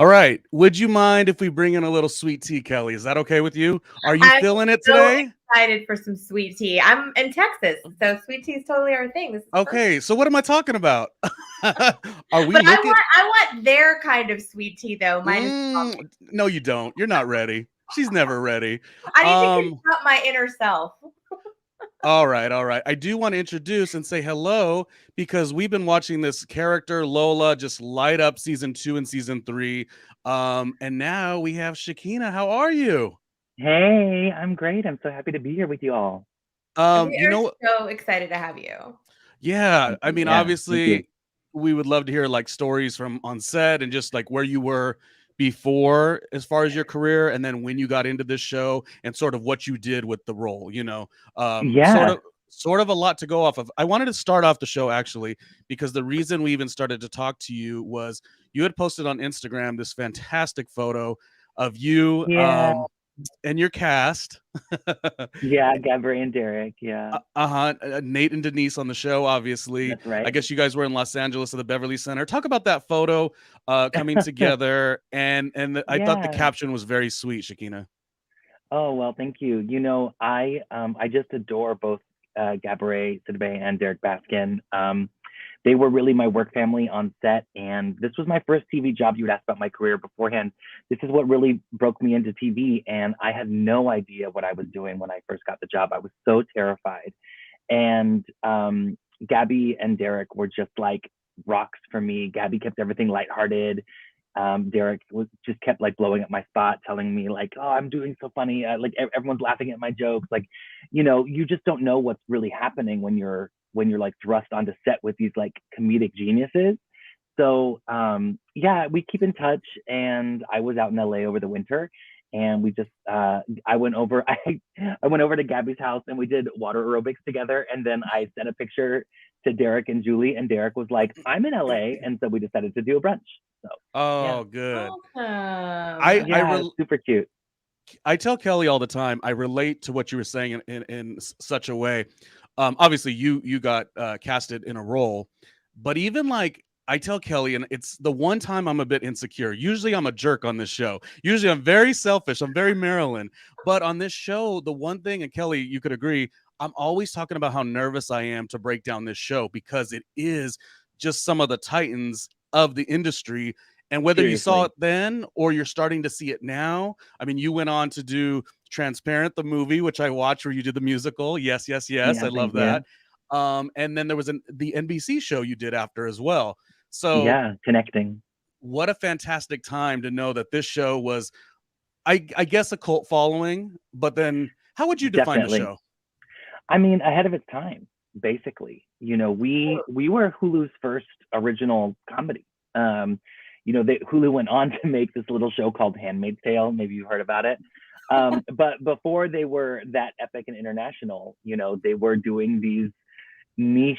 All right. Would you mind if we bring in a little sweet tea, Kellie? Is that okay with you? Are you I'm feeling it so today? excited for some sweet tea. I'm in Texas, so sweet tea is totally our thing. This is perfect. Okay, so what am I talking about? Are we But looking? I want their kind of sweet tea though. Mine is No, you don't. You're not ready. She's never ready. I need to Um, confront my inner self. all right, all right. I do want to introduce and say hello because we've been watching this character Lola just light up season 2 and season 3. And now we have Shakina. How are you? Hey, I'm great. I'm so happy to be here with you all. We You are know, so excited to have you. yeah, I mean, Yeah, thank you. obviously, we would love to hear like stories from on set and just like where you were before as far as your career and then when you got into this show and sort of what you did with the role, Yeah, sort of a lot to go off of. I wanted to start off the show actually because the reason we even started to talk to you was you had posted on Instagram this fantastic photo of you yeah, and your cast. yeah, Gabrielle and Derek. Yeah, Uh-huh. Nate and Denise on the show, obviously. that's I right. guess you guys were in Los Angeles at the Beverly Center. Talk about that photo coming together. I thought the Yeah. caption was very sweet, Shakina. Oh, well, thank you. I just adore both Gabourey Sidibe and Derek Baskin. They were really my work family on set, and this was my first TV job. You would ask about my career beforehand. This is what really broke me into TV, and I had no idea what I was doing when I first got the job. I was so terrified. And Gabby and Derek were just like rocks for me. Gabby kept everything lighthearted. Derek was just kept like blowing up my spot, telling me like, "Oh, I'm doing so funny." Everyone's laughing at my jokes. Like, you just don't know what's really happening when you're like thrust onto set with these like comedic geniuses. So yeah, we keep in touch, and I was out in LA over the winter, and we just I went over I went over to Gabby's house, and we did water aerobics together, and then I sent a picture to Derek and Julie, and Derek was like, "I'm in LA," and so we decided to do a brunch. So yeah, Oh, good. I Awesome. I yeah, re- super cute. I tell Kelly all the time. I relate to what you were saying in such a way. Obviously, you got casted in a role, but even like I tell Kelly, and it's the one time I'm a bit insecure. Usually, I'm a jerk on this show. Usually, I'm very selfish. I'm very Marilyn. But on this show, the one thing, and Kelly, you could agree, I'm always talking about how nervous I am to break down this show because it is just some of the titans of the industry. And whether you saw Seriously. it then or you're starting to see it now, I mean, you went on to do Transparent, the movie, which I watched where you did the musical. Yes, yes, yes. Yeah, I thank love you. that. And then there was the NBC show you did after as well. So Yeah, connecting. what a fantastic time to know that this show was, I guess, a cult following. But then, how would you define the Definitely. show? I mean, ahead of its time, basically. We were Hulu's first original comedy. Hulu went on to make this little show called Handmaid's Tale. Maybe you heard about it. But before they were that epic and international, they were doing these niche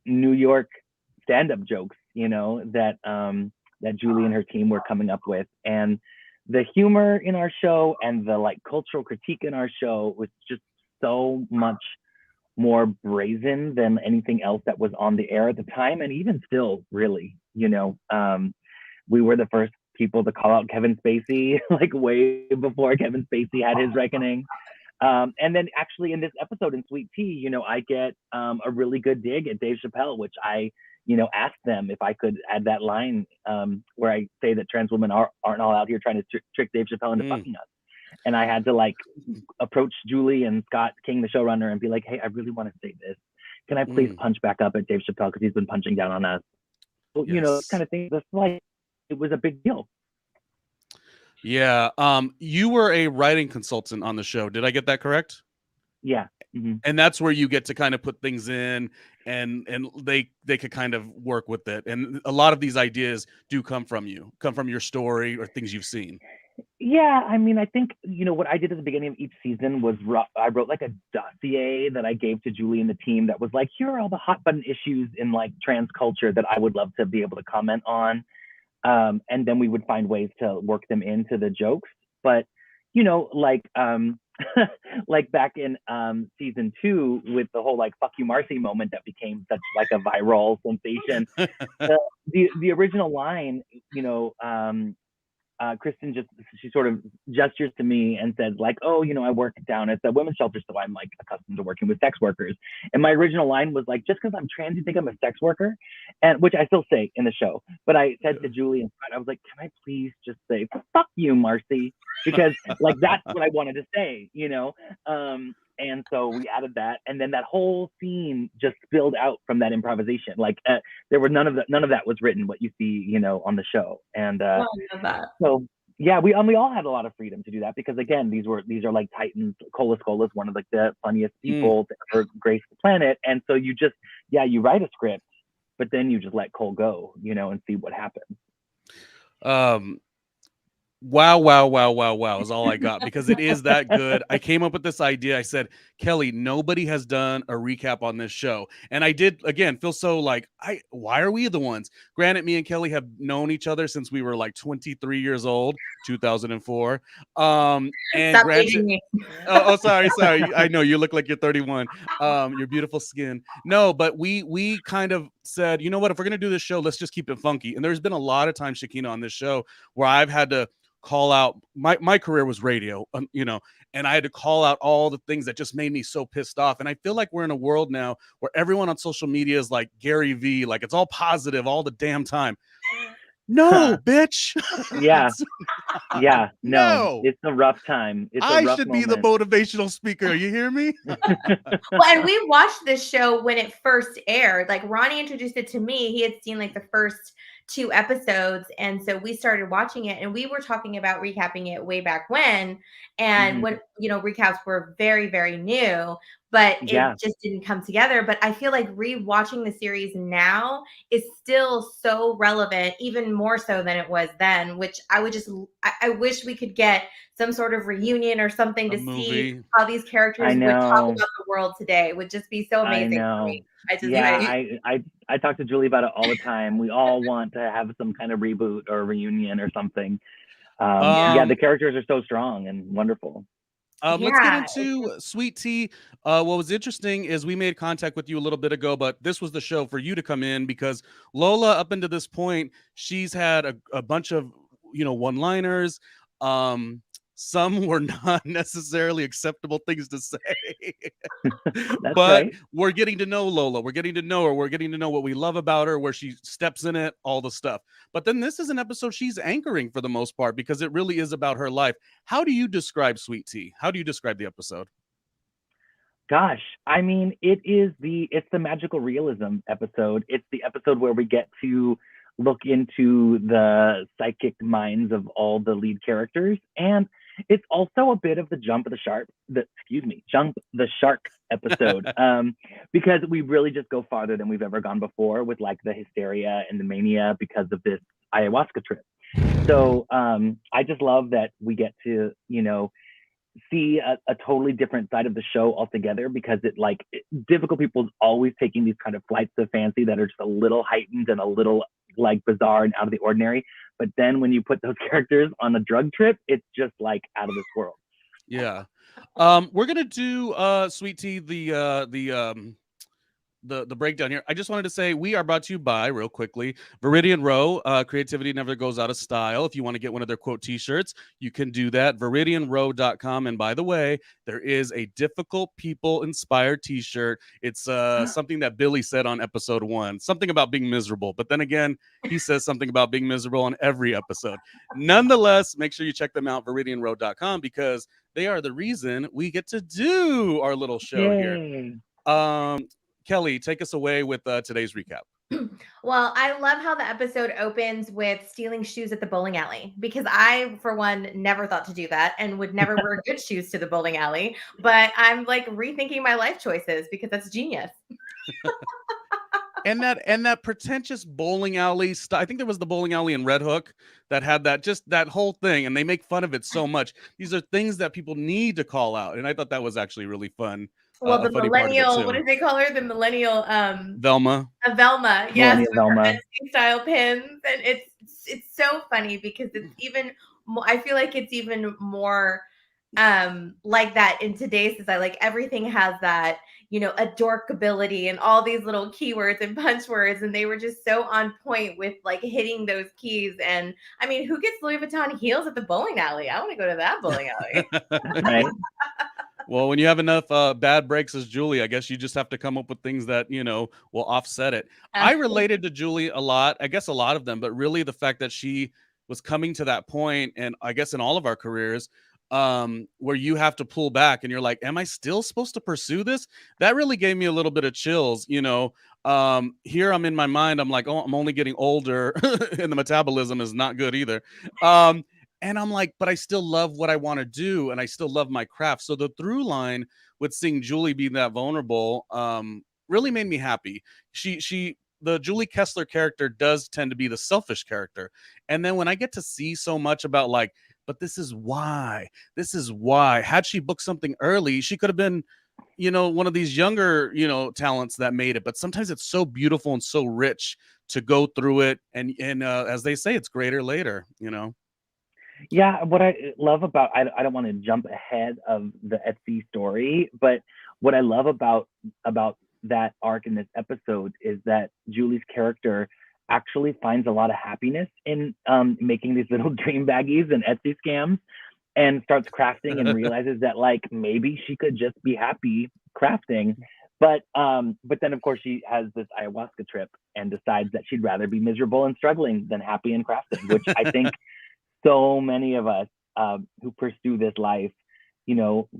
New York stand-up jokes, that Julie and her team were coming up with, and the humor in our show and the like cultural critique in our show was just so much more brazen than anything else that was on the air at the time, and even still, really, we were the first people to call out Kevin Spacey, like way before Kevin Spacey had his reckoning. And then actually in this episode in Sweet Tea, I get a really good dig at Dave Chappelle, which I, asked them if I could add that line where I say that trans women aren't all out here trying to trick Dave Chappelle into Mm, fucking us. And I had to like approach Julie and Scott King, the showrunner, and be like, "Hey, I really want to say this. Can I please mm, punch back up at Dave Chappelle because he's been punching down on us?" So, kind yes. of thing. That's like it was a big deal. Yeah. You were a writing consultant on the show. Did I get that correct? Yeah. Mm-hmm. And that's where you get to kind of put things in and they could kind of work with it, and a lot of these ideas do come from your story or things you've seen. Yeah, I mean, I think what I did at the beginning of each season was I wrote like a dossier that I gave to Julie and the team that was like, here are all the hot button issues in like trans culture that I would love to be able to comment on, and then we would find ways to work them into the jokes. But like like back in season 2 with the whole like "fuck you, Marcy" moment that became such like a viral sensation. The original line, Kristen she sort of gestures to me and says like, oh, I work down at the women's shelter, so I'm like accustomed to working with sex workers. And my original line was like, just because I'm trans, you think I'm a sex worker? And which I still say in the show. But I said to Julie in front, I was like, can I please just say, fuck you, Marcy? Because like that's what I wanted to say, and so we added that, and then that whole scene just spilled out from that improvisation. Like there were none of that was written. What you see, on the show, and I love that. so yeah, we all had a lot of freedom to do that because again, these are like titans. Cola one of like the funniest people to ever grace the planet, and so you just you write a script, but then you just let Cole go, and see what happens. Wow is all I got because it is that good. I came up with this idea. I said, Kelly, nobody has done a recap on this show. And I did, again, feel so like, why are we the ones? Granted, me and Kelly have known each other since we were like 23 years old, 2004. And Stop granted, dating me. sorry. I know you look like you're 31. Your beautiful skin. No, but we kind of said, you know what, if we're going to do this show, let's just keep it funky. And there's been a lot of times, Shakina, on this show where I've had to call out my career was radio, and I had to call out all the things that just made me so pissed off. And I feel like we're in a world now where everyone on social media is like Gary V, like it's all positive all the damn time. No, bitch. No, it's a rough time. I should be the motivational speaker. You hear me? Well, and we watched this show when it first aired. Like Ronnie introduced it to me. He had seen like the first 2 episodes, and so we started watching it, and we were talking about recapping it way back when, and when recaps were very, very new, but it just didn't come together. But I feel like rewatching the series now is still so relevant, even more so than it was then, which I wish we could get some sort of reunion or something to see how these characters would talk about the world today. It would just be so amazing for me. I talk to Julie about it all the time. We all want to have some kind of reboot or reunion or something. The characters are so strong and wonderful. Let's get into Sweet Tea. What was interesting is we made contact with you a little bit ago, but this was the show for you to come in because Lola, up until this point, she's had a bunch of one-liners. Some were not necessarily acceptable things to say. But right. We're getting to know Lola. We're getting to know her. We're getting to know what we love about her, where she steps in it, all the stuff. But then this is an episode she's anchoring for the most part because it really is about her life. How do you describe Sweet Tea? How do you describe the episode? Gosh, I mean, it's the magical realism episode. It's the episode where we get to look into the psychic minds of all the lead characters, and it's also a bit of the jump the shark episode, because we really just go farther than we've ever gone before with like the hysteria and the mania because of this ayahuasca trip. So I just love that we get to see a totally different side of the show altogether, because difficult people's always taking these kind of flights of fancy that are just a little heightened and a little like bizarre and out of the ordinary. But then when you put those characters on a drug trip, it's just like out of this world. Yeah. We're gonna do Sweet Tea, the breakdown here. I just wanted to say we are brought to you by, real quickly, Viridian Row. Creativity never goes out of style. If you want to get one of their quote t-shirts, you can do that. ViridianRow.com. And by the way, there is a difficult people inspired t-shirt. It's something that Billy said on episode 1, something about being miserable. But then again, he says something about being miserable on every episode. Nonetheless, make sure you check them out, ViridianRow.com, because they are the reason we get to do our little show here. Kelly, take us away with today's recap. Well, I love how the episode opens with stealing shoes at the bowling alley, because I, for one, never thought to do that and would never wear good shoes to the bowling alley. But I'm like rethinking my life choices because that's genius. And that pretentious bowling alley I think there was the bowling alley in Red Hook that had that whole thing, and they make fun of it so much. These are things that people need to call out, and I thought that was actually really fun. Well, the millennial, what did they call her? The millennial Velma. Velma, yes, with Velma. her NSYNC style pins, and it's so funny because it's even more, I feel like it's even more like that in today's society. Like everything has that, adorkability and all these little keywords and punch words, and they were just so on point with like hitting those keys. And I mean, who gets Louis Vuitton heels at the bowling alley? I want to go to that bowling alley. Right. Well, when you have enough bad breaks as Julie, I guess you just have to come up with things that, will offset it. I related to Julie a lot, I guess a lot of them, but really the fact that she was coming to that point, and I guess in all of our careers, where you have to pull back and you're like, am I still supposed to pursue this? That really gave me a little bit of chills. Here I'm in my mind, I'm like, oh, I'm only getting older and the metabolism is not good either. And I'm like, but I still love what I want to do, and I still love my craft. So the through line with seeing Julie be that vulnerable really made me happy. The Julie Kessler character does tend to be the selfish character. And then when I get to see so much about like, but this is why. Had she booked something early, she could have been, one of these younger, talents that made it. But sometimes it's so beautiful and so rich to go through it. And as they say, it's greater later. Yeah, what I love about I don't want to jump ahead of the Etsy story, but what I love about that arc in this episode is that Julie's character actually finds a lot of happiness in making these little dream baggies and Etsy scams, and starts crafting and realizes that like maybe she could just be happy crafting. But then of course she has this ayahuasca trip and decides that she'd rather be miserable and struggling than happy and crafting, which I think so many of us who pursue this life,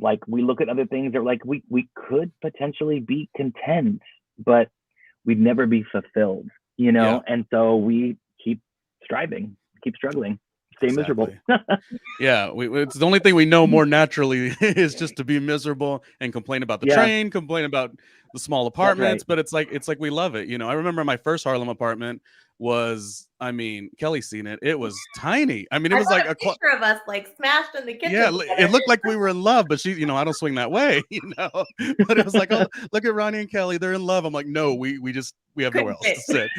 like we look at other things that like we could potentially be content, but we'd never be fulfilled, Yeah. and so we keep striving, keep struggling, stay miserable. Yeah, it's the only thing we know more naturally is just to be miserable and complain about the train, complain about the small apartments. But it's like we love it. I remember my first Harlem apartment was, I mean, Kelly's seen it. It was tiny. I mean, it was like a picture of us like smashed in the kitchen. Yeah, it looked like we were in love, but she, I don't swing that way, But it was like, oh, look at Ronnie and Kelly, they're in love. I'm like, no, we have nowhere else to sit.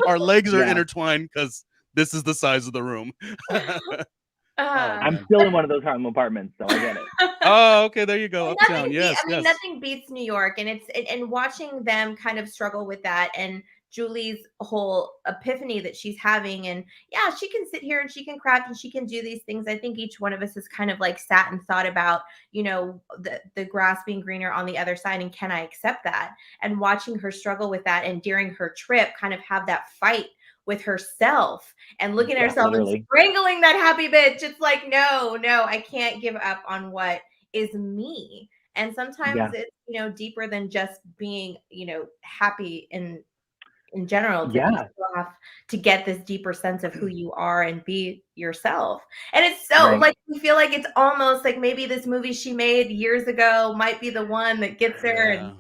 Our legs are intertwined because this is the size of the room. I'm still in one of those Harlem apartments, so I get it. Oh, okay, there you go, uptown. Yes, nothing beats New York, and and watching them kind of struggle with that, and Julie's whole epiphany that she's having. And yeah, she can sit here and she can craft and she can do these things. I think each one of us has kind of like sat and thought about, the grass being greener on the other side, and can I accept that? And watching her struggle with that, and during her trip kind of have that fight with herself and looking at herself and strangling that happy bitch. It's like, no, I can't give up on what is me. And sometimes it's, deeper than just being, happy in general. You have to get this deeper sense of who you are and be yourself. And it's so like, we feel like it's almost like maybe this movie she made years ago might be the one that gets her. And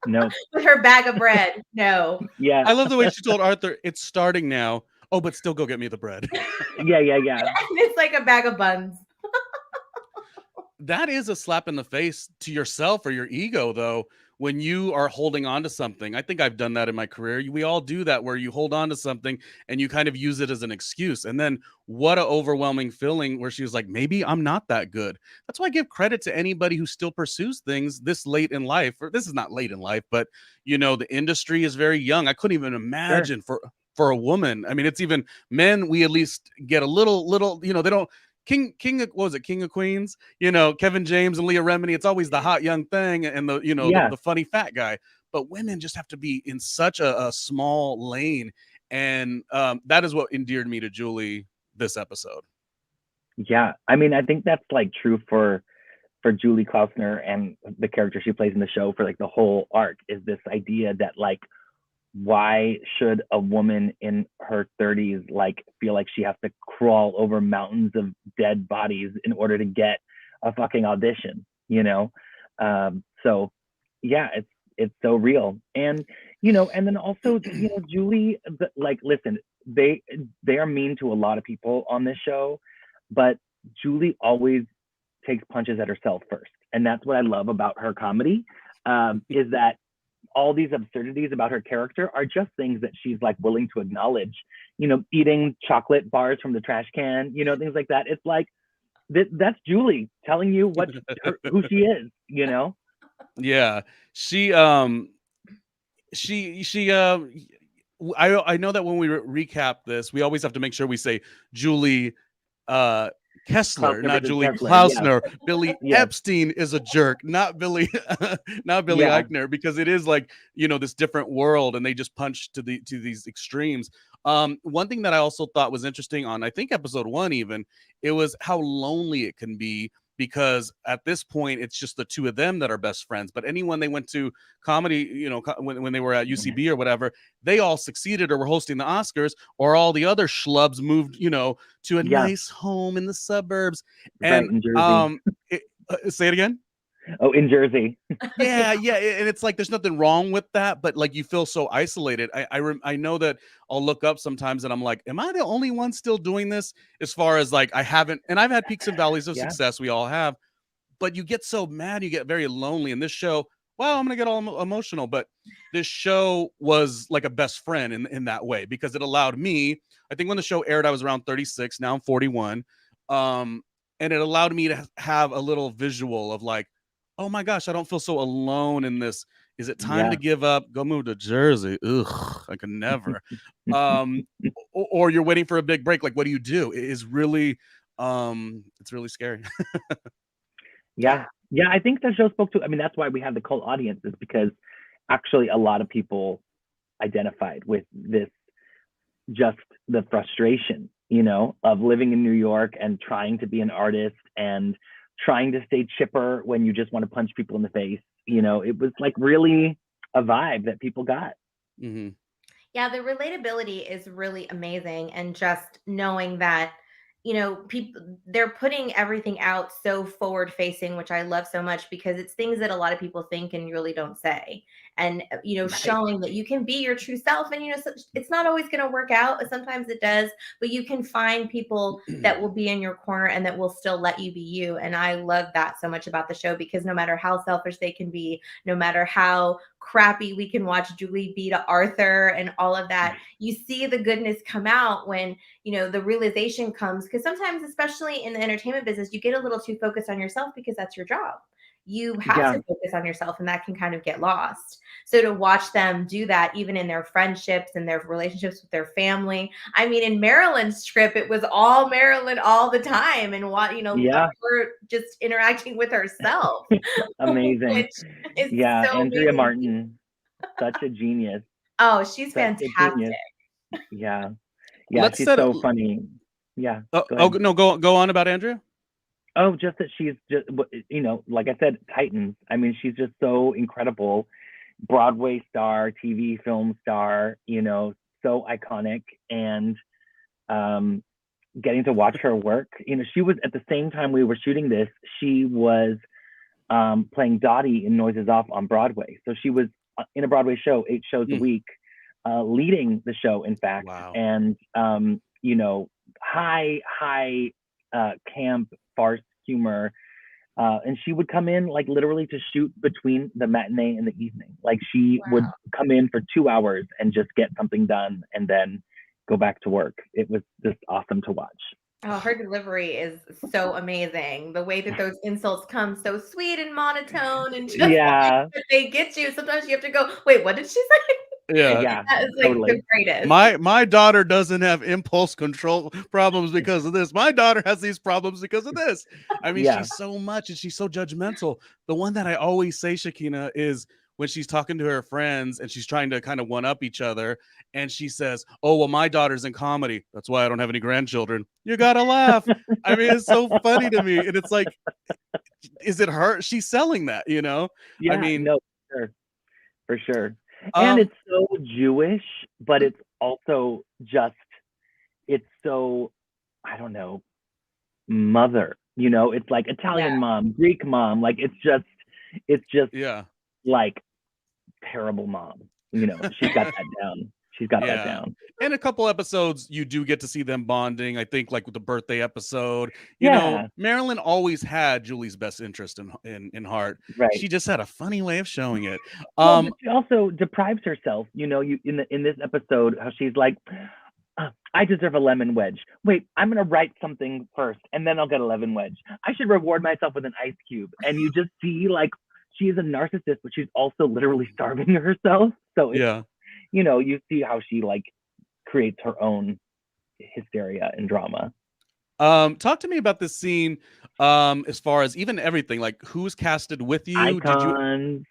no. With her bag of bread. No. Yeah. I love the way she told Arthur, it's starting now. Oh, but still go get me the bread. Yeah. And it's like a bag of buns. That is a slap in the face to yourself or your ego, though, when you are holding on to something. I think I've done that in my career. We all do that, where you hold on to something and you kind of use it as an excuse. And then what an overwhelming feeling where she was like, maybe I'm not that good. That's why I give credit to anybody who still pursues things this late in life. Or this is not late in life, but the industry is very young. I couldn't even imagine for a woman. I mean, it's even men, we at least get a little, they don't. King, what was it? King of Queens, Kevin James and Leah Remini. It's always the hot young thing and the funny fat guy. But women just have to be in such a small lane. And that is what endeared me to Julie this episode. Yeah. I mean, I think that's like true for Julie Klausner and the character she plays in the show for like the whole arc, is this idea that like, why should a woman in her 30s like feel like she has to crawl over mountains of dead bodies in order to get a fucking audition, so yeah, it's so real. And and then also Julie, like, listen, they are mean to a lot of people on this show, but Julie always takes punches at herself first, and that's what I love about her comedy, is that all these absurdities about her character are just things that she's like willing to acknowledge, eating chocolate bars from the trash can, things like that. It's like, that's Julie telling you who she is, Yeah. She she I know that when we recap this, we always have to make sure we say Julie uh Kessler, Klausner not versus Julie Kessler. Yes. Klausner. Billy Yes. Epstein is a jerk, not Billy, not Billy Yeah. Eichner, because it is like, this different world, and they just punch to these extremes. One thing that I also thought was interesting on, I think, episode 1, even, it was how lonely it can be, because at this point it's just the two of them that are best friends. But anyone they went to comedy, when they were at UCB or whatever, they all succeeded or were hosting the Oscars, or all the other schlubs moved, to a nice home in the suburbs. And right, in Jersey. Say it again. Oh, in Jersey. Yeah, and it's like there's nothing wrong with that, but like you feel so isolated. I know that I'll look up sometimes and I'm like, am I the only one still doing this? As far as like, I've had peaks and valleys of success, we all have, but you get so mad, you get very lonely. And this show, well, I'm gonna get all emotional, but this show was like a best friend in that way, because it allowed me, I think when the show aired I was around 36, now I'm 41, and it allowed me to have a little visual of like, oh my gosh, I don't feel so alone in this. Is it time to give up? Go move to Jersey. Ugh, I can never. Or you're waiting for a big break. Like, what do you do? It is really, it's really scary. Yeah. I think the show spoke to, I mean, that's why we have the cult audience, is because actually a lot of people identified with this, just the frustration, of living in New York and trying to be an artist and trying to stay chipper when you just want to punch people in the face. It was like really a vibe that people got. Mm-hmm. Yeah, the relatability is really amazing. And just knowing that, people, they're putting everything out so forward facing, which I love so much, because it's things that a lot of people think and really don't say. And, showing that you can be your true self, and, it's not always going to work out. Sometimes it does, but you can find people that will be in your corner and that will still let you be you. And I love that so much about the show, because no matter how selfish they can be, no matter how crappy we can watch Julie be to Arthur and all of that, you see the goodness come out when, the realization comes. Because sometimes, especially in the entertainment business, you get a little too focused on yourself because that's your job. You have to focus on yourself, and that can kind of get lost. So to watch them do that, even in their friendships and their relationships with their family. I mean, in Marilyn's script, it was all Marilyn all the time, and her just interacting with herself. Amazing. Yeah, so Andrea amazing. Martin, such a genius. Oh, she's fantastic. Yeah, she's so funny. Yeah. Go on about Andrea. Oh, just that she's just, like I said, Titans. I mean, she's just so incredible. Broadway star, TV, film star, so iconic. And getting to watch her work, she was, at the same time we were shooting this, she was playing Dottie in Noises Off on Broadway. So she was in a Broadway show, 8 shows a week, leading the show, in fact. Wow. And, high camp farce humor. And she would come in like literally to shoot between the matinee and the evening. Like she would come in for 2 hours and just get something done and then go back to work. It was just awesome to watch. Oh, her delivery is so amazing. The way that those insults come so sweet and monotone, and just like, they get you. Sometimes you have to go, wait, what did she say? Yeah, that is like the greatest. My daughter doesn't have impulse control problems because of this. My daughter has these problems because of this. I mean, she's so much, and she's so judgmental. The one that I always say, Shakina, is when she's talking to her friends and she's trying to kind of one up each other, and she says, "Oh, well, my daughter's in comedy. That's why I don't have any grandchildren." You gotta laugh. I mean, it's so funny to me, and it's like, is it her? She's selling that, Yeah, I mean, no, for sure. And it's so Jewish, but it's also just, it's so, I don't know, mother, it's like Italian mom, Greek mom, like it's just like terrible mom, she's got that down. She's got that down. And a couple episodes, you do get to see them bonding. I think, like with the birthday episode, you know, Marilyn always had Julie's best interest in heart. Right. She just had a funny way of showing it. But she also deprives herself. You in this episode, how she's like, I deserve a lemon wedge. Wait, I'm going to write something first and then I'll get a lemon wedge. I should reward myself with an ice cube. And you just see like she is a narcissist, but she's also literally starving herself. So it's, Yeah. you see how she like creates her own hysteria and drama. Talk to me about this scene, as far as even everything, like who's casted with you? Icons.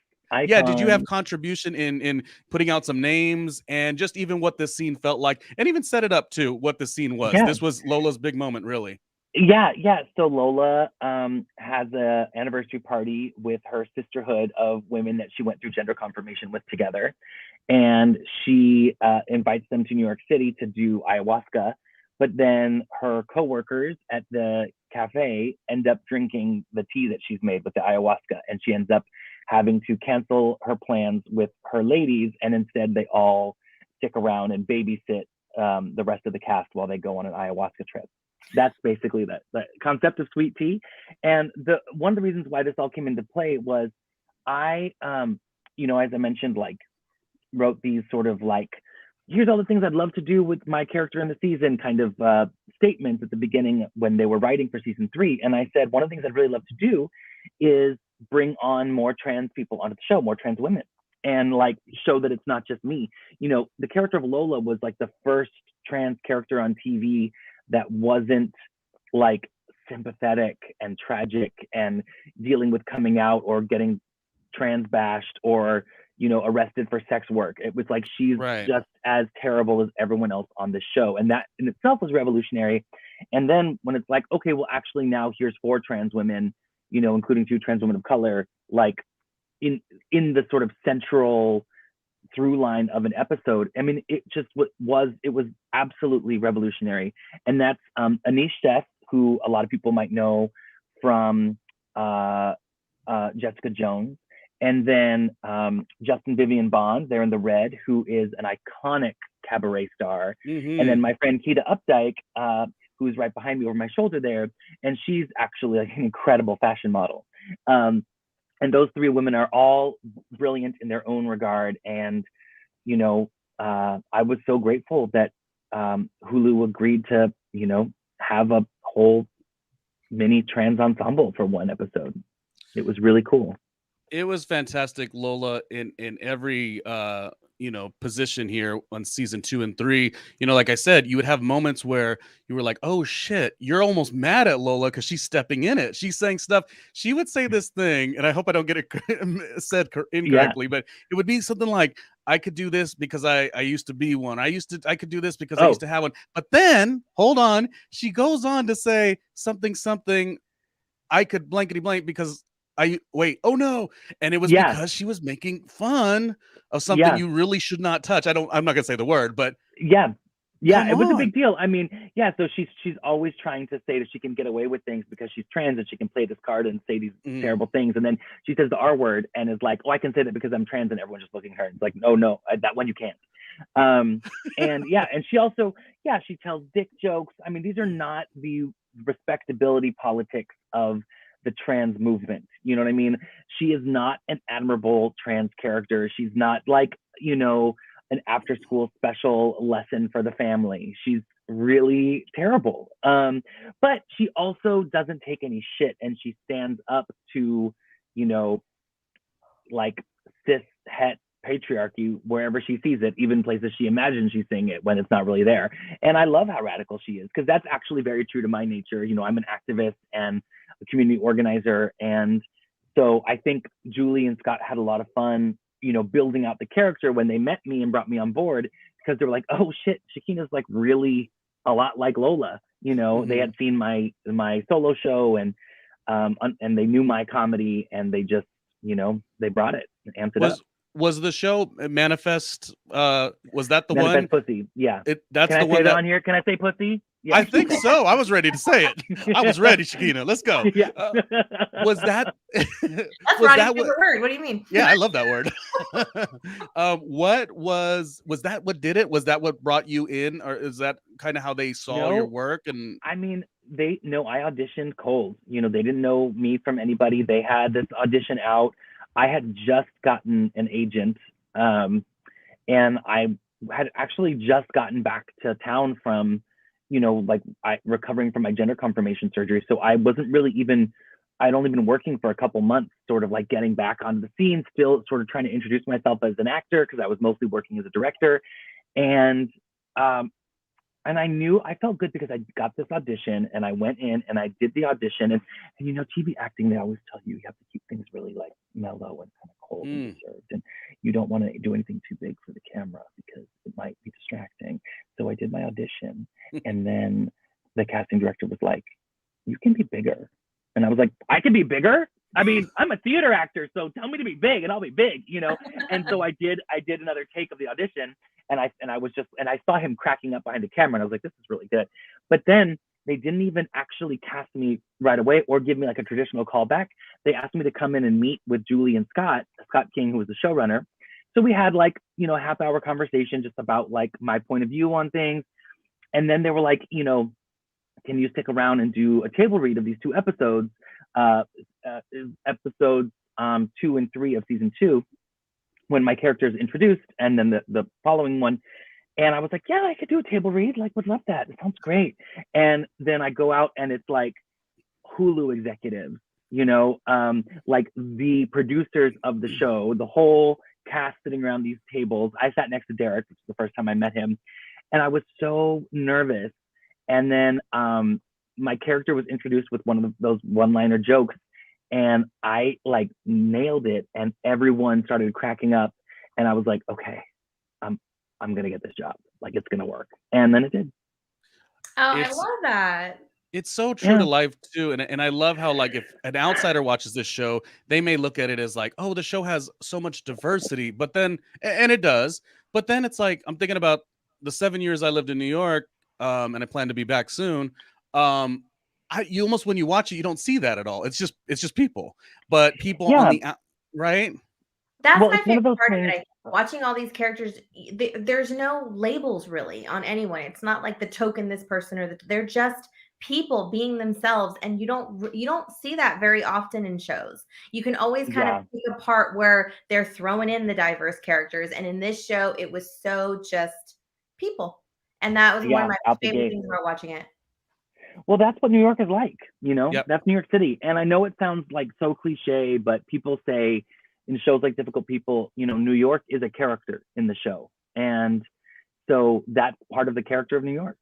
Yeah, did you have contribution in putting out some names and just even what this scene felt like, and even set it up to what the scene was? Yeah. This was Lola's big moment, really. Yeah. So Lola has a anniversary party with her sisterhood of women that she went through gender confirmation with together, and she invites them to New York City to do ayahuasca. But then her coworkers at the cafe end up drinking the tea that she's made with the ayahuasca, and she ends up having to cancel her plans with her ladies, and instead they all stick around and babysit the rest of the cast while they go on an ayahuasca trip. That's basically the concept of sweet tea. And one of the reasons why this all came into play was I, as I mentioned, like wrote these sort of like, here's all the things I'd love to do with my character in the season kind of statements at the beginning when they were writing for season 3. And I said, one of the things I'd really love to do is bring on more trans people onto the show, more trans women, and like show that it's not just me. The character of Lola was like the first trans character on TV that wasn't like sympathetic and tragic and dealing with coming out or getting trans bashed or arrested for sex work. It was like she's just as terrible as everyone else on the show, and that in itself was revolutionary. And then when it's like, okay, well actually now here's 4 trans women, including 2 trans women of color, like in the sort of central through line of an episode. I mean, it just was absolutely revolutionary. And that's Anish Seth, who a lot of people might know from Jessica Jones. And then Justin Vivian Bond, there in the red, who is an iconic cabaret star. Mm-hmm. And then my friend Keita Updike, who's right behind me over my shoulder there, and she's actually like an incredible fashion model. And those 3 women are all brilliant in their own regard. And, I was so grateful that Hulu agreed to, have a whole mini trans ensemble for one episode. It was really cool. It was fantastic, Lola, in every position here on season 2 and 3. Like I said, you would have moments where you were like, oh shit, you're almost mad at Lola because she's stepping in it. She's saying stuff. She would say this thing, and I hope I don't get it said incorrectly, but it would be something like, I could do this because I used to be one. I could do this because I used to have one. But then, hold on, she goes on to say something, I could blankety blank because oh no. And it was because she was making fun of something you really should not touch. I'm not gonna say the word, but it was a big deal. I mean, so she's always trying to say that she can get away with things because she's trans and she can play this card and say these terrible things. And then she says the R word and is like, oh, I can say that because I'm trans, and everyone's just looking at her. It's like, no, that one you can't. And she also, she tells dick jokes. I mean, these are not the respectability politics of the trans movement. You know what I mean? She is not an admirable trans character. She's not like, an after school special lesson for the family. She's really terrible. But she also doesn't take any shit, and she stands up to, like cis het patriarchy wherever she sees it, even places she imagines she's seeing it when it's not really there. And I love how radical she is, because that's actually very true to my nature. I'm an activist and a community organizer. And so I think Julie and Scott had a lot of fun, building out the character when they met me and brought me on board, because they were like, oh shit, Shakina's like really a lot like Lola. They had seen my solo show and they knew my comedy, and they just, they brought it and amped it up. Was the show Manifest? Was that the Manifest one? Pussy, yeah. That's Can the I one say that on here? Can I say pussy? Yeah. I think so. I was ready to say it. I was ready, Shakina. Let's go. Yeah. Was that? That's Ronnie's favorite word. What do you mean? Yeah, I love that word. What was that? What did it? Was that what brought you in, or is that kind of how they saw your work? And I mean, I auditioned cold. They didn't know me from anybody. They had this audition out. I had just gotten an agent, and I had actually just gotten back to town from, like recovering from my gender confirmation surgery. So I wasn't really even, I'd only been working for a couple months, sort of like getting back onto the scene, still sort of trying to introduce myself as an actor because I was mostly working as a director. And and I felt good because I got this audition and I went in and I did the audition. And TV acting, they always tell you have to keep things really like mellow and kind of cold and reserved. And you don't want to do anything too big for the camera because it might be distracting. So I did my audition. And then the casting director was like, you can be bigger. And I was like, I can be bigger? I mean, I'm a theater actor, so tell me to be big and I'll be big, And so I did another take of the audition, and I saw him cracking up behind the camera, and I was like, this is really good. But then they didn't even actually cast me right away or give me like a traditional callback. They asked me to come in and meet with Julie and Scott King, who was the showrunner. So we had like, a half-hour conversation just about like my point of view on things. And then they were like, can you stick around and do a table read of these two episodes, episodes 2 and 3 of season 2, when my character is introduced, and then the following one. And I was like, yeah, I could do a table read. Like, would love that. It sounds great. And then I go out and it's like Hulu executives, like the producers of the show, the whole cast sitting around these tables. I sat next to Derek, which is the first time I met him. And I was so nervous. And then my character was introduced with one of those one-liner jokes, and I like nailed it, and everyone started cracking up, and I was like, okay, I'm gonna get this job. Like, it's gonna work. And then it did. Oh, I love that. It's so true to life too. And I love how, like, if an outsider watches this show, they may look at it as like, oh, the show has so much diversity, but then, and it does, but then it's like, I'm thinking about the 7 years I lived in New York, and I plan to be back soon. You almost, when you watch it, you don't see that at all. It's just people, but people on the right. That's my favorite part of it. Watching all these characters, there's no labels really on anyone. It's not like the token this person or they're just people being themselves, and you don't see that very often in shows. You can always kind of pick a part where they're throwing in the diverse characters, and in this show, it was so just people, and that was one of my favorite things about watching it. Well, that's what New York is like, That's New York City. And I know it sounds like so cliche, but people say in shows like Difficult People, New York is a character in the show. And so that's part of the character of New York.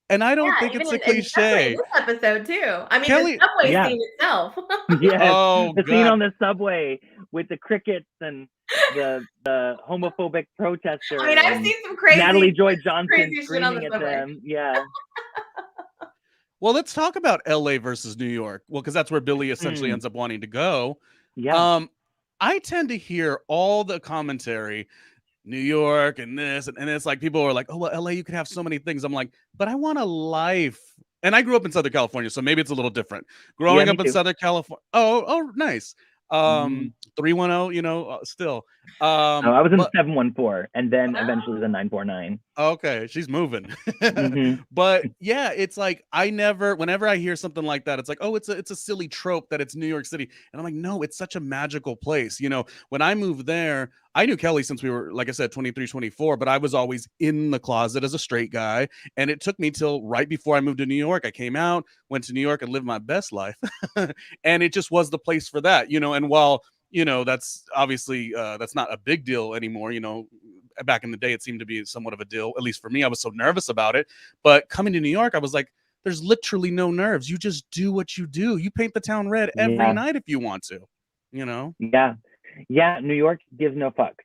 And I don't think it's a cliche. In this episode too. I mean, Kellie, the subway scene itself. Yes, the scene on the subway with the crickets and the homophobic protester. I mean, I've seen some crazy Natalie Joy Johnson screaming at them. Yeah. Well, let's talk about LA versus New York. Well, because that's where Billy essentially ends up wanting to go. Yeah. I tend to hear all the commentary, New York and this, and it's like people are like, oh, well, LA, you could have so many things. I'm like, but I want a life. And I grew up in Southern California, so maybe it's a little different. Growing up in Southern California. Oh, nice. 310, still. I was in 714 and then eventually the 949. Okay, she's moving. But yeah, it's like whenever I hear something like that, it's like, oh, it's a silly trope that it's New York City. And I'm like, no, it's such a magical place. When I moved there, I knew Kellie since we were, like I said, 23, 24, but I was always in the closet as a straight guy. And it took me till right before I moved to New York. I came out, went to New York and lived my best life. And it just was the place for that, and while, that's obviously, that's not a big deal anymore. Back in the day, it seemed to be somewhat of a deal. At least for me, I was so nervous about it. But coming to New York, I was like, there's literally no nerves. You just do what you do. You paint the town red every night if you want to, Yeah. New York gives no fucks,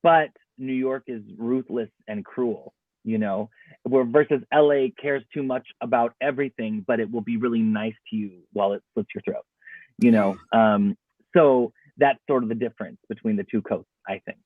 but New York is ruthless and cruel, where versus LA cares too much about everything, but it will be really nice to you while it slits your throat, so that's sort of the difference between the two coasts, I think.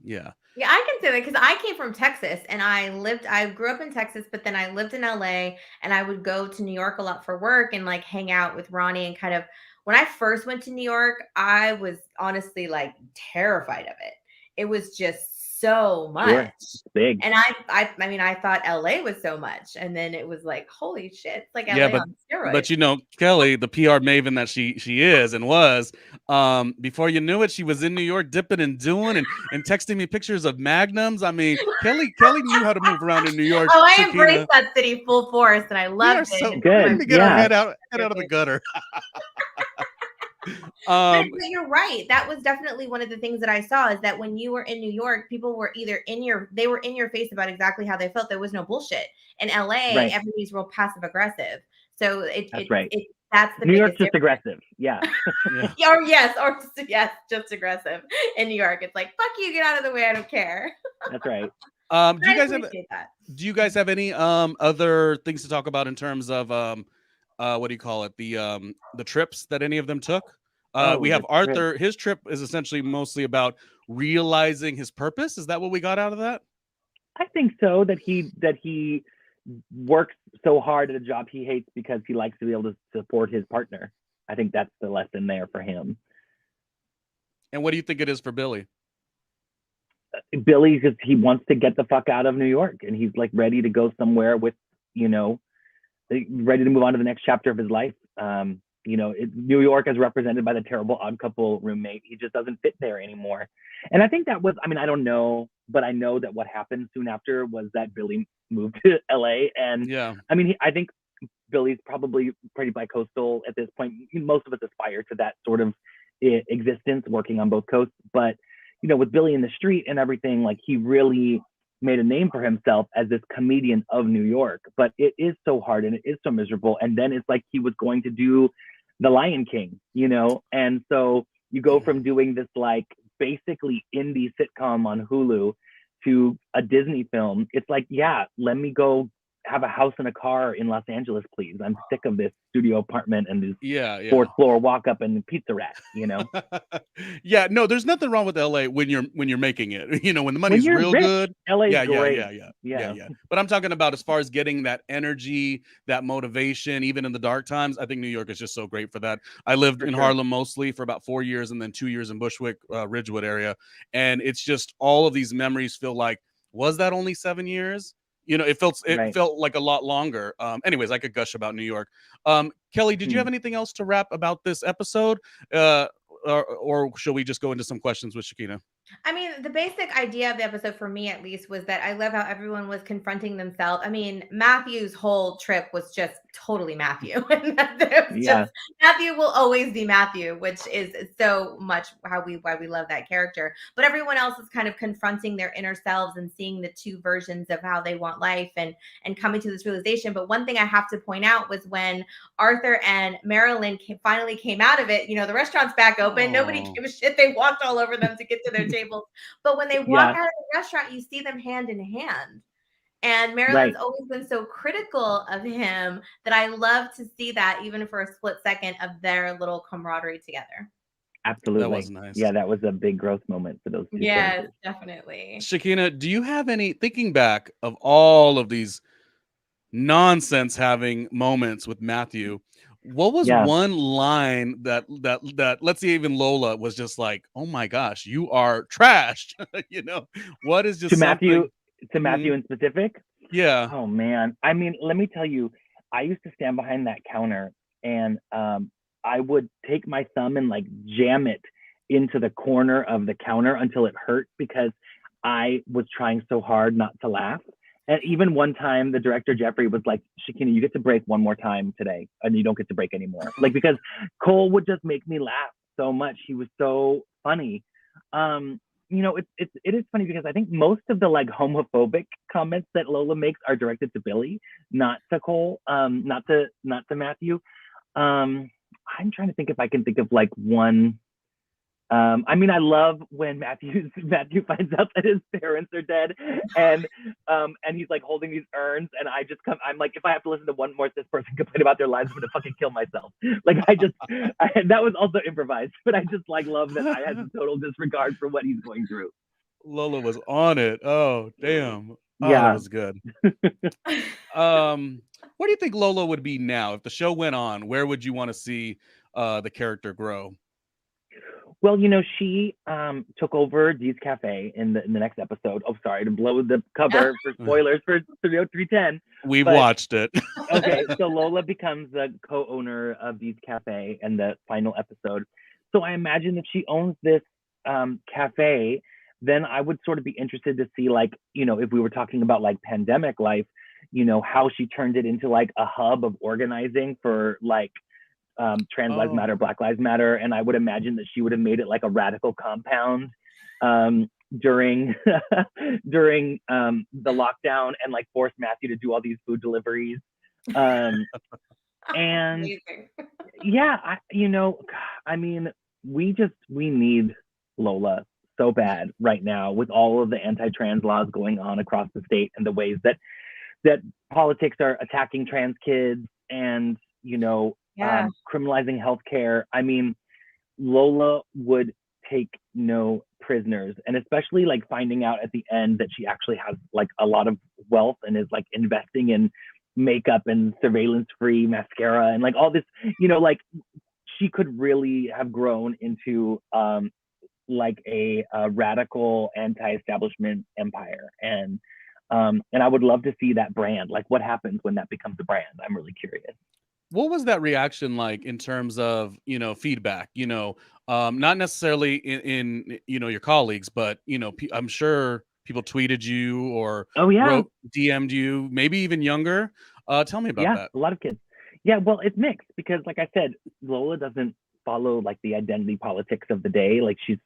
Yeah, I can say that because I came from Texas and I grew up in Texas, but then I lived in LA, and I would go to New York a lot for work and like hang out with Ronnie, and kind of, when I first went to New York, I was honestly like terrified of it. It was just so much. Sure. It's big. And I mean, I thought LA was so much, and then it was like, holy shit, it's like LA on steroids. But you know, Kellie, the PR maven that she is and was, before you knew it, she was in New York dipping and doing and texting me pictures of magnums. I mean, Kellie knew how to move around in New York. Oh, I Shakina. embraced that city full force, and I loved it. So good. we need to get our head out of the gutter. But you're right. That was definitely one of the things that I saw, is that when you were in New York, people were either in your face about exactly how they felt. There was no bullshit. In LA, everybody's real passive aggressive. So that's the New York's just difference. aggressive. Yeah. Just aggressive. In New York, it's like, fuck you, get out of the way, I don't care. That's right. Do you guys have any other things to talk about in terms of what do you call it? The trips that any of them took? We have Arthur. His trip is essentially mostly about realizing his purpose. Is that what we got out of that? I think so. That he works so hard at a job he hates because he likes to be able to support his partner. I think that's the lesson there for him. And what do you think it is for Billy? Billy, just he wants to get the fuck out of New York, and he's like ready to go somewhere with, ready to move on to the next chapter of his life. New York is represented by the terrible odd couple roommate. He just doesn't fit there anymore. And I think that was, I don't know, but I know that what happened soon after was that Billy moved to LA. And I think Billy's probably pretty bi-coastal at this point. Most of us aspire to that sort of existence, working on both coasts. But, with Billy in the street and everything, like, he really made a name for himself as this comedian of New York. But it is so hard and it is so miserable. And then it's like he was going to do The Lion King, and so you go from doing this like basically indie sitcom on Hulu to a Disney film. It's like, let me go have a house and a car in Los Angeles, please. I'm sick of this studio apartment and this fourth floor walk up and pizza rat, No, there's nothing wrong with LA when you're making it, when the money's real rich, good. LA's great. Yeah. But I'm talking about as far as getting that energy, that motivation, even in the dark times. I think New York is just so great for that. I lived in Harlem mostly for about 4 years and then 2 years in Bushwick, Ridgewood area. And it's just all of these memories feel like, was that only 7 years? It felt like a lot longer. Anyways, I could gush about New York. Kellie, did you have anything else to wrap about this episode? Or shall we just go into some questions with Shakina? I mean, the basic idea of the episode for me, at least, was that I love how everyone was confronting themselves. I mean, Matthew's whole trip was just totally Matthew. Matthew will always be Matthew, which is so much why we love that character. But everyone else is kind of confronting their inner selves and seeing the two versions of how they want life and coming to this realization. But one thing I have to point out was when Arthur and Marilyn finally came out of it, the restaurant's back open. Nobody gave a shit. They walked all over them to get to their tables. But when they walk out of the restaurant, you see them hand in hand. And Marilyn's always been so critical of him that I love to see that, even for a split second, of their little camaraderie together. Absolutely. That was nice. Yeah, that was a big growth moment for those two. Yes, definitely. Shakina, do you have any, thinking back of all of these nonsense having moments with Matthew, what was one line that let's say even Lola was just like, oh my gosh, you are trashed? What is just to Matthew in specific? Yeah. Oh man. I mean, let me tell you, I used to stand behind that counter and I would take my thumb and like jam it into the corner of the counter until it hurt because I was trying so hard not to laugh. And even one time, the director, Jeffrey, was like, Shakina, you get to break one more time today, and you don't get to break anymore. Like, because Cole would just make me laugh so much. He was so funny. It is funny because I think most of the like homophobic comments that Lola makes are directed to Billy, not to Cole, not to Matthew. I'm trying to think if I can think of like one. I love when Matthew finds out that his parents are dead and he's like holding these urns and I'm like, if I have to listen to one more this person complain about their lives, I'm gonna fucking kill myself. Like that was also improvised, but I just like love that I had a total disregard for what he's going through. Lola was on it. Oh, damn. Oh, yeah. That was good. Where do you think Lola would be now if the show went on? Where would you want to see the character grow? Well, she took over Dee's Cafe in the next episode. Oh, sorry to blow the cover for spoilers for Studio 310. We've But watched it. okay, so Lola becomes the co-owner of Dee's Cafe in the final episode. So I imagine if she owns this cafe, then I would sort of be interested to see, like, if we were talking about like pandemic life, how she turned it into like a hub of organizing for like Trans Lives Matter, Black Lives Matter, and I would imagine that she would have made it like a radical compound during during the lockdown, and like forced Matthew to do all these food deliveries. And yeah, I mean, we need Lola so bad right now with all of the anti-trans laws going on across the state and the ways that politics are attacking trans kids and criminalizing healthcare. I mean, Lola would take no prisoners, and especially like finding out at the end that she actually has like a lot of wealth and is like investing in makeup and surveillance-free mascara and like all this, like she could really have grown into like a radical anti-establishment empire, and I would love to see that brand. Like, what happens when that becomes a brand? I'm really curious. What was that reaction like in terms of, feedback, not necessarily in your colleagues, but, I'm sure people tweeted you or wrote, DM'd you, maybe even younger. Tell me about that. A lot of kids. Yeah, well, it's mixed because, like I said, Lola doesn't follow like the identity politics of the day. Like, she's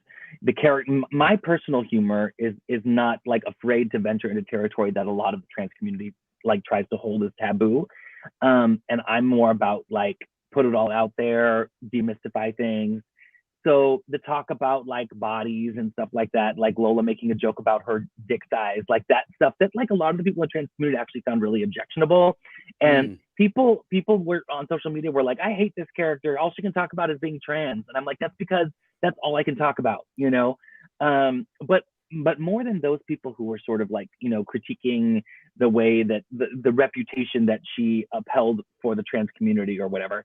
the character. My personal humor is not like afraid to venture into territory that a lot of the trans community like tries to hold as taboo. And I'm more about like put it all out there, demystify things. So the talk about like bodies and stuff like that, like Lola making a joke about her dick size, like that stuff that like a lot of the people in the trans community actually found really objectionable. And people were on social media were like, I hate this character. All she can talk about is being trans. And I'm like, that's because that's all I can talk about, But more than those people who were sort of like, critiquing the way that the reputation that she upheld for the trans community or whatever,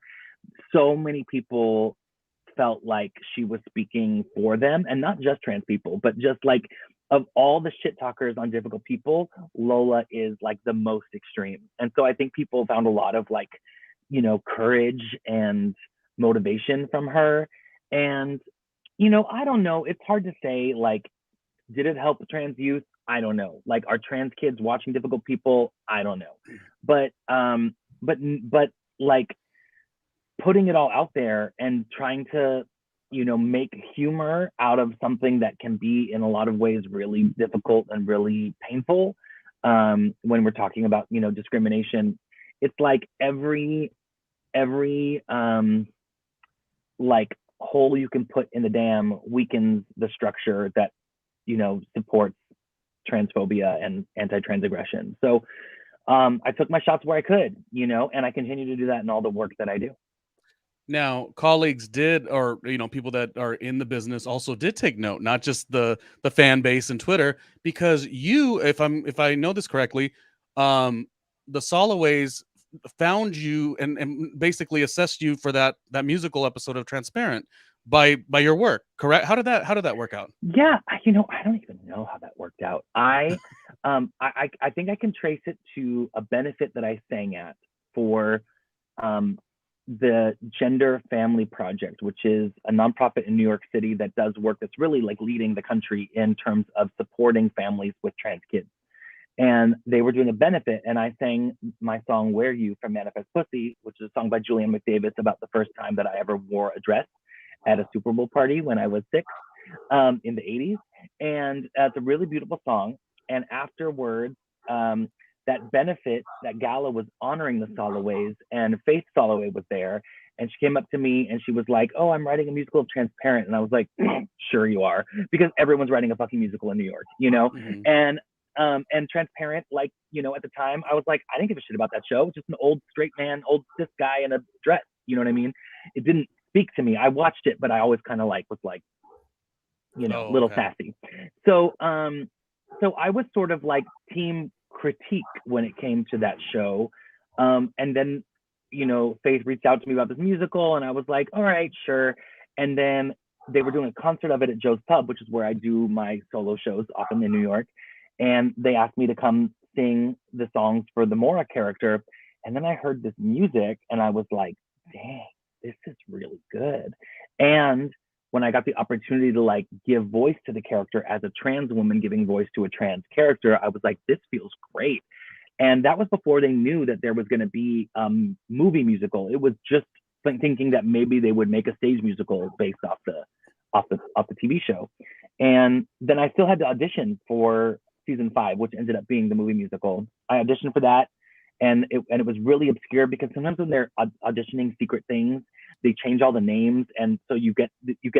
so many people felt like she was speaking for them, and not just trans people, but just like of all the shit talkers on difficult people, Lola is like the most extreme. And so I think people found a lot of like, courage and motivation from her. And, I don't know, it's hard to say, like, did it help trans youth? I don't know. Like, are trans kids watching difficult people? I don't know. But like putting it all out there and trying to, make humor out of something that can be in a lot of ways really difficult and really painful. When we're talking about, discrimination, it's like every like hole you can put in the dam weakens the structure that supports transphobia and anti-trans aggression. So I took my shots where I could, and I continue to do that in all the work that I do. Now, colleagues did, or people that are in the business also did take note, not just the fan base and Twitter, because you, if I know this correctly, the Soloways found you and basically assessed you for that musical episode of Transparent by your work, correct? How did that work out? Yeah, I don't even know how that worked out. I think I can trace it to a benefit that I sang at for the Gender Family Project, which is a nonprofit in New York City that does work that's really like leading the country in terms of supporting families with trans kids. And they were doing a benefit, and I sang my song "Where You" from Manifest Pussy, which is a song by Julianne McDavis about the first time that I ever wore a dress at a Super Bowl party when I was 6 in the 80s. And it's a really beautiful song. And afterwards, that benefit, that gala was honoring the Soloways, and Faith Soloway was there. And she came up to me and she was like, oh, I'm writing a musical of Transparent. And I was like, sure you are, because everyone's writing a fucking musical in New York, And Transparent, like, at the time, I was like, I didn't give a shit about that show. It's just an old straight man, old cis guy in a dress. You know what I mean? It didn't speak to me. I watched it, but I always kind of like was like, little sassy. So I was sort of like team critique when it came to that show. And then, Faith reached out to me about this musical, and I was like, all right, sure. And then they were doing a concert of it at Joe's Pub, which is where I do my solo shows often in New York. And they asked me to come sing the songs for the Mora character. And then I heard this music and I was like, dang, this is really good. And when I got the opportunity to like give voice to the character as a trans woman giving voice to a trans character, I was like, this feels great. And that was before they knew that there was going to be movie musical. It was just thinking that maybe they would make a stage musical based off the TV show. And then I still had to audition for season 5, which ended up being the movie musical. I auditioned for that, and it was really obscure because sometimes when they're auditioning secret things, they change all the names, and so you get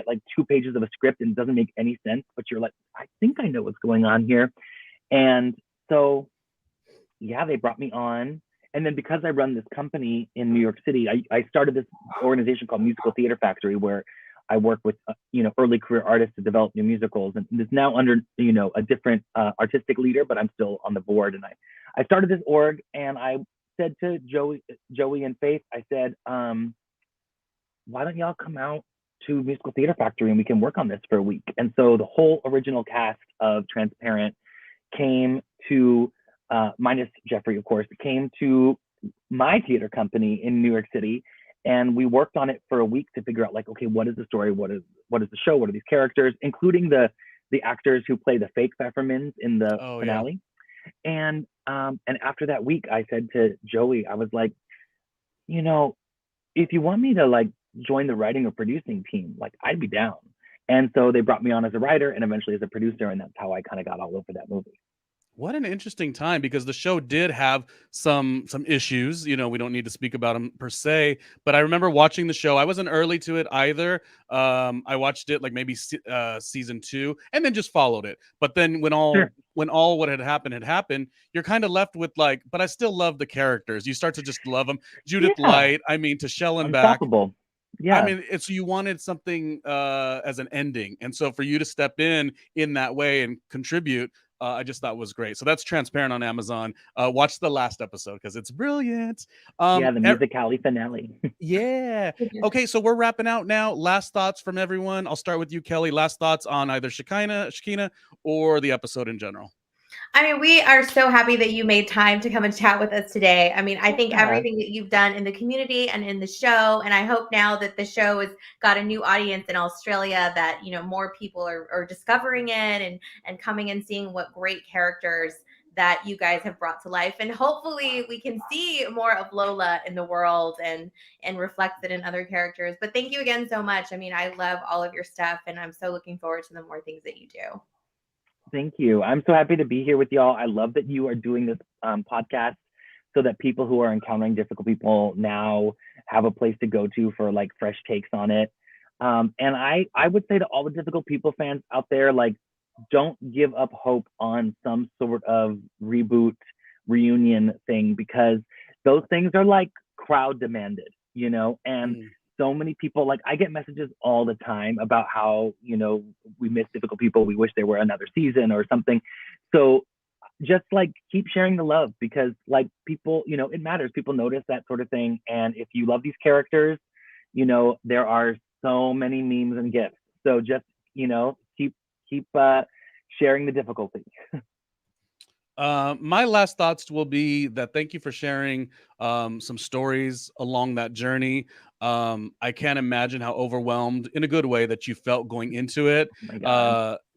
like 2 pages of a script and it doesn't make any sense. But you're like, I think I know what's going on here, and so yeah, they brought me on. And then because I run this company in New York City, I started this organization called Musical Theater Factory, where I work with early career artists to develop new musicals. And it's now under a different artistic leader, but I'm still on the board. And I started this org, and I said to Joey and Faith, I said, why don't y'all come out to Musical Theater Factory and we can work on this for a week? And so the whole original cast of Transparent came to minus Jeffrey, of course, came to my theater company in New York City, and we worked on it for a week to figure out, like, okay, what is the story? What is the show? What are these characters, including the actors who play the fake Pfeffermans in the finale? Yeah. And after that week, I said to Joey, I was like, if you want me to like join the writing or producing team, like I'd be down. And so they brought me on as a writer and eventually as a producer, and that's how I kind of got all over that movie. What an interesting time, because the show did have some issues. We don't need to speak about them per se, but I remember watching the show. I wasn't early to it either. I watched it like maybe season 2, and then just followed it. But then when all what had happened, you're kind of left with like, but I still love the characters. You start to just love them. Judith Light, I mean, to Shellen back. Yeah. I mean, it's, you wanted something as an ending, and so for you to step in that way and contribute, I just thought was great. So that's Transparent on Amazon. Watch the last episode because it's brilliant. The musicali finale. Yeah. Okay, so we're wrapping out now. Last thoughts from everyone. I'll start with you, Kellie. Last thoughts on either Shakina or the episode in general. I mean, we are so happy that you made time to come and chat with us today. I mean, I think everything that you've done in the community and in the show, and I hope now that the show has got a new audience in Australia, that, more people are discovering it and coming and seeing what great characters that you guys have brought to life. And hopefully we can see more of Lola in the world and reflect it in other characters. But thank you again so much. I mean, I love all of your stuff, and I'm so looking forward to the more things that you do. Thank you. I'm so happy to be here with y'all. I love that you are doing this podcast so that people who are encountering difficult people now have a place to go to for like fresh takes on it. And I would say to all the difficult people fans out there, like, don't give up hope on some sort of reboot reunion thing, because those things are like crowd demanded, and so many people, like, I get messages all the time about how, we miss difficult people. We wish there were another season or something. So just like keep sharing the love, because like people, it matters. People notice that sort of thing. And if you love these characters, there are so many memes and gifs. So just, keep sharing the difficulty. My last thoughts will be that thank you for sharing some stories along that journey. I can't imagine how overwhelmed, in a good way, that you felt going into it.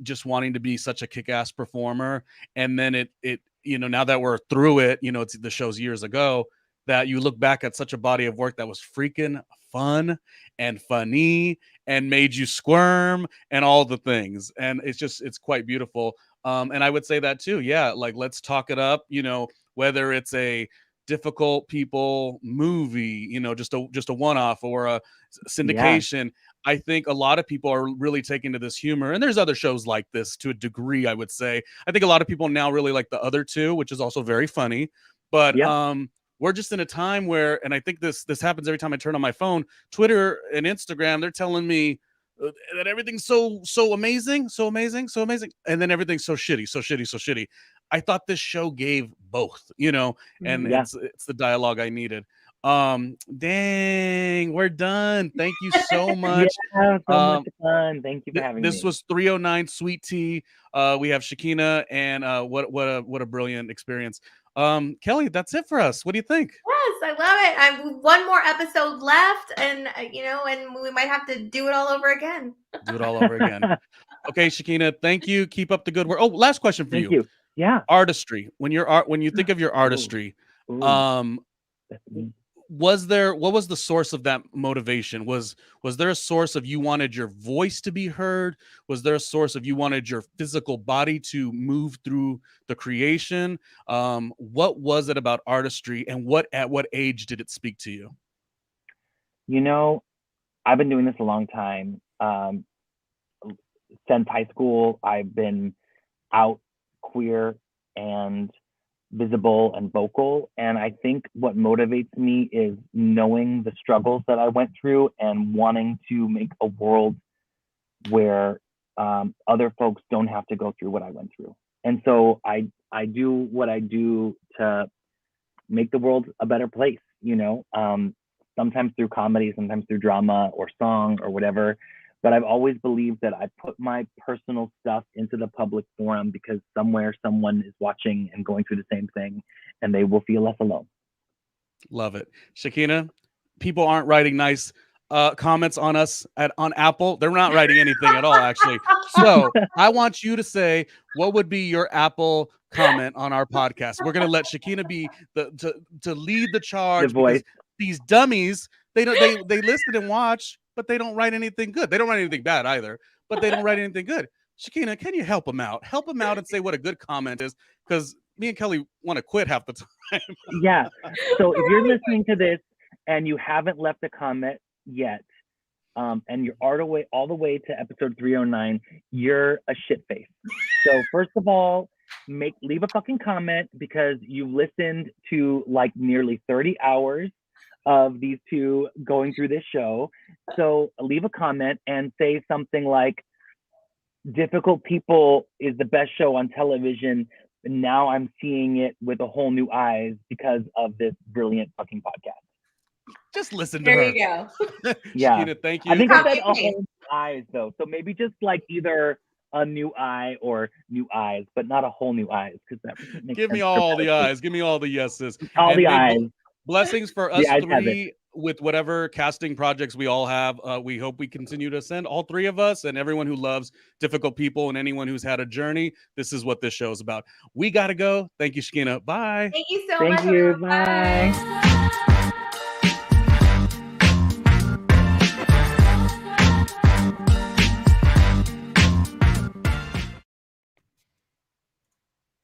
Just wanting to be such a kick-ass performer, and then it now that we're through it, it's the show's years ago, that you look back at such a body of work that was freaking fun and funny and made you squirm and all the things, and it's quite beautiful. And I would say that too. Yeah, like, let's talk it up. Whether it's a difficult people movie, just a one-off, or a syndication. I think a lot of people are really taking to this humor, and there's other shows like this to a degree. I would say I think a lot of people now really like the other two, which is also very funny. But we're just in a time where, and I think this happens every time I turn on my phone, Twitter and Instagram, they're telling me that everything's so amazing, and then everything's so shitty. I thought this show gave both, and it's the dialogue I needed. Dang, we're done. Thank you so much. Yeah, so Um, much fun. Thank you for having this me. was 309 Sweet Tea. We have Shakina, and what a brilliant experience. Kellie, that's it for us. What do you think? Yes, I love it. One more episode left, and and we might have to do it all over again. Do it all over again. Okay, Shakina, thank you. Keep up the good work. Oh, last question for Thank you. Yeah. Artistry. When you think of your artistry, Ooh, um, that's me. what was the source of that motivation? Was there a source of you wanted your voice to be heard? Was there a source of you wanted your physical body to move through the creation? What was it about artistry, and at what age did it speak to you? You know, I've been doing this a long time. Since high school, I've been out queer and visible and vocal. And I think what motivates me is knowing the struggles that I went through and wanting to make a world where other folks don't have to go through what I went through. And so I do what I do to make the world a better place, sometimes through comedy, sometimes through drama or song or whatever. But I've always believed that I put my personal stuff into the public forum because somewhere someone is watching and going through the same thing, and they will feel less alone. Love it. Shakina, people aren't writing nice comments on us on Apple. They're not writing anything at all, actually. So I want you to say, what would be your Apple comment on our podcast? We're going to let Shakina be to lead the charge, The voice. because these dummies, they listen and watch, but they don't write anything good. They don't write anything bad either, but they don't write anything good. Shakina, can you help them out? Help them out and say what a good comment is, because me and Kellie want to quit half the time. Yeah. So if you're listening to this and you haven't left a comment yet, and you're all the way to episode 309, you're a shitface. So first of all, leave a fucking comment, because you've listened to like nearly 30 hours of these two going through this show. So leave a comment and say something like, Difficult People is the best show on television. Now I'm seeing it with a whole new eyes because of this brilliant fucking podcast. Just listen to There her. you go. Yeah. Shakina, thank you. I think I said a Copy whole new eyes though. So maybe just like either a new eye or new eyes, but not a whole new eyes, because that makes Give me sense all the grammatically. eyes. Give me all the yeses. All And the hey, eyes. blessings for us The eyes have three with whatever casting projects we all have. We hope we continue to send, all three of us, and everyone who loves Difficult People and anyone who's had a journey. This is what this show is about. We got to go. Thank you, Shakina. Bye. Thank you so Thank much. you. Everyone. Bye.